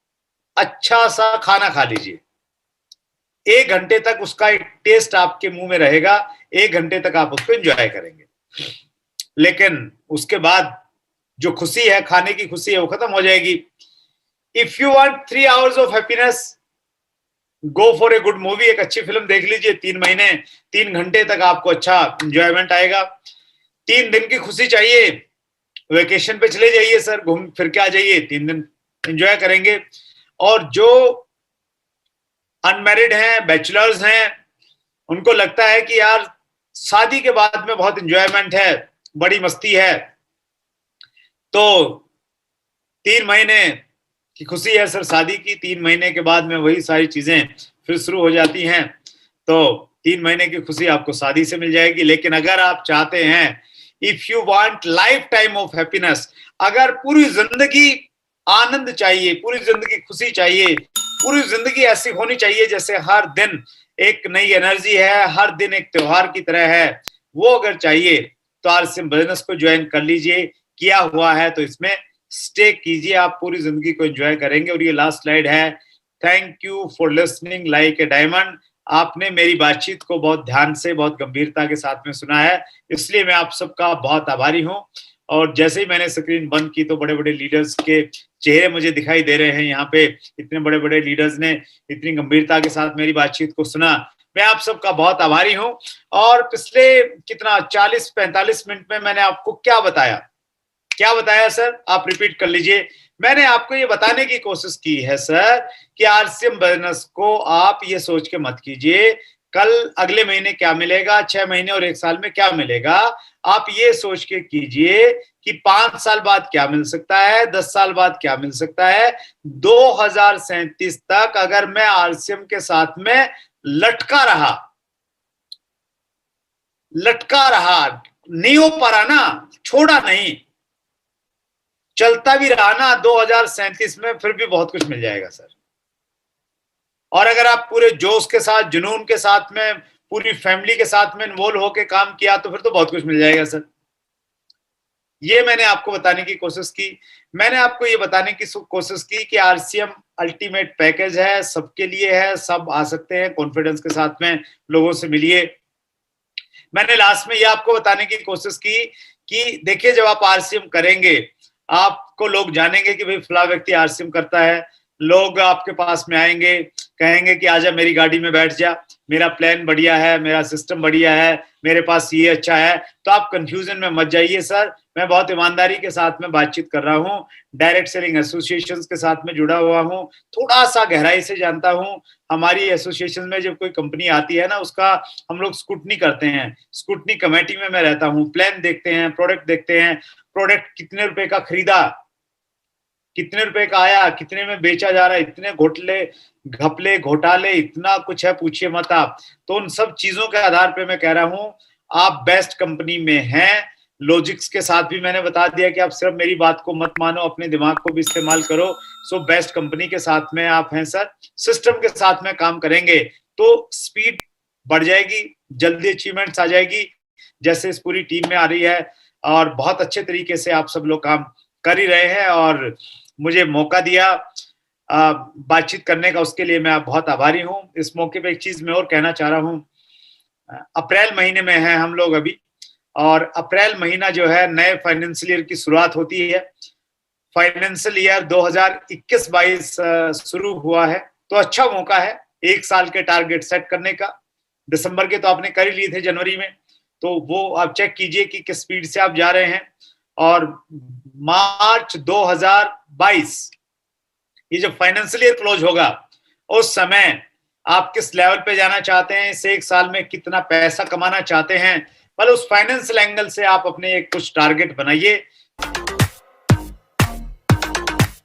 अच्छा सा खाना खा लीजिए। 1 घंटे तक उसका एक टेस्ट आपके मुंह में रहेगा, 1 घंटे तक आप उसको एंजॉय करेंगे, लेकिन उसके बाद जो खुशी है, खाने की खुशी है, वो खत्म हो जाएगी। If you want 3 hours of happiness, go for a good movie, एक अच्छी फिल्म देख लीजिए। 3 महीने 3 घंटे तक आपको अच्छा एंजॉयमेंट आएगा। 3 दिन की खुशी चाहिए, वेकेशन पे चले जाइए सर, घूम फिर के आ जाइए, 3 दिन एंजॉय करेंगे। और जो अनमैरिड हैं, बैचलर्स हैं, उनको लगता है कि यार शादी के बाद में बहुत एंजॉयमेंट है, बड़ी मस्ती है, तो 3 महीने की खुशी है सर शादी की, 3 महीने के बाद में वही सारी चीजें फिर शुरू हो जाती हैं, तो 3 महीने की खुशी आपको शादी से मिल जाएगी। लेकिन अगर आप चाहते हैं, if you want life time of happiness, अगर पूरी जिंदगी आनंद चाहिए, पूरी जिंदगी खुशी चाहिए, पूरी जिंदगी ऐसी होनी चाहिए जैसे हर दिन एक नई एनर्जी है, हर दिन एक त्योहार की तरह है, वो अगर चाहिए तो आरसीएम बिजनेस को ज्वाइन कर लीजिए। किया हुआ है तो इसमें स्टे कीजिए, आप पूरी जिंदगी को एंजॉय करेंगे। और ये लास्ट स्लाइड है। Thank you for listening like a diamond. आपने मेरी बातचीत को बहुत ध्यान से, बहुत गंभीरता के साथ में सुना है, इसलिए मैं आप सबका बहुत आभारी हूं। और जैसे ही मैंने स्क्रीन बंद की तो बड़े बड़े लीडर्स के चेहरे मुझे दिखाई दे रहे हैं यहाँ पे। इतने बड़े बड़े लीडर्स ने इतनी गंभीरता के साथ मेरी बातचीत को सुना, मैं आप सबका बहुत आभारी हूं। और पिछले कितना 40-45 मिनट में मैंने आपको क्या बताया, क्या बताया सर, आप रिपीट कर लीजिए। मैंने आपको ये बताने की कोशिश की है सर कि आरसीएम बिजनेस को आप ये सोच के मत कीजिए कल अगले महीने क्या मिलेगा, 6 महीने और 1 साल में क्या मिलेगा। आप ये सोच के कीजिए कि 5 साल बाद क्या मिल सकता है, 10 साल बाद क्या मिल सकता है। 2037 तक अगर मैं आरसीएम के साथ में लटका रहा, नहीं हो पा रहा ना, छोड़ा नहीं, चलता भी रहा ना 2037 में, फिर भी बहुत कुछ मिल जाएगा सर। और अगर आप पूरे जोश के साथ, जुनून के साथ में, पूरी फैमिली के साथ में इन्वॉल्व होकर काम किया तो फिर तो बहुत कुछ मिल जाएगा सर। ये मैंने आपको बताने की कोशिश की। मैंने आपको ये बताने की कोशिश की कि आरसीएम अल्टीमेट पैकेज है, सबके लिए है, सब आ सकते हैं, कॉन्फिडेंस के साथ में लोगों से मिलिए। मैंने लास्ट में ये आपको बताने की कोशिश की कि देखिए जब आप आरसीएम करेंगे, आपको लोग जानेंगे कि भाई फला व्यक्ति आरसीएम करता है, लोग आपके पास में आएंगे, कहेंगे कि आजा मेरी गाड़ी में बैठ जा, मेरा प्लान बढ़िया है, मेरा सिस्टम बढ़िया है, मेरे पास ये अच्छा है। तो आप कंफ्यूजन में मत जाइए सर, मैं बहुत ईमानदारी के साथ में बातचीत कर रहा हूँ, डायरेक्ट सेलिंग एसोसिएशन के साथ में जुड़ा हुआ हूँ, थोड़ा सा गहराई से जानता हूँ। हमारी एसोसिएशन में जब कोई कंपनी आती है ना, उसका हम लोग स्क्रूटनी करते हैं, स्क्रूटनी कमेटी में मैं रहता हूँ, प्लान देखते हैं, प्रोडक्ट देखते हैं, प्रोडक्ट कितने रुपए का खरीदा, कितने रुपए का आया, कितने में बेचा जा रहा है, इतने घपले घोटाले इतना कुछ है, पूछिए मत आप। तो उन सब चीजों के आधार पे मैं कह रहा हूं आप बेस्ट कंपनी में हैं। लॉजिक्स के साथ भी मैंने बता दिया कि आप सिर्फ मेरी बात को मत मानो, अपने दिमाग को भी इस्तेमाल करो। सो बेस्ट कंपनी के साथ में आप हैं सर, सिस्टम के साथ में काम करेंगे तो स्पीड बढ़ जाएगी, जल्दी अचीवमेंट्स आ जाएगी, जैसे इस पूरी टीम में आ रही है। और बहुत अच्छे तरीके से आप सब लोग काम कर ही रहे हैं और मुझे मौका दिया बातचीत करने का, उसके लिए मैं बहुत आभारी हूं। इस मौके पे एक चीज मैं और कहना चाह रहा हूं, अप्रैल महीने में है हम लोग अभी, और अप्रैल महीना जो है नए फाइनेंशियल ईयर की शुरुआत होती है। फाइनेंशियल ईयर 2021-22 शुरू हुआ है, तो अच्छा मौका है 1 साल के टारगेट सेट करने का। दिसंबर के तो आपने कर ही लिए थे जनवरी में, तो वो आप चेक कीजिए कि किस स्पीड से आप जा रहे हैं। और मार्च 2022 ये जब फाइनेंशियल ईयर क्लोज होगा, उस समय आप किस लेवल पे जाना चाहते हैं, इस एक साल में कितना पैसा कमाना चाहते हैं, मतलब उस फाइनेंशियल एंगल से आप अपने एक कुछ टारगेट बनाइए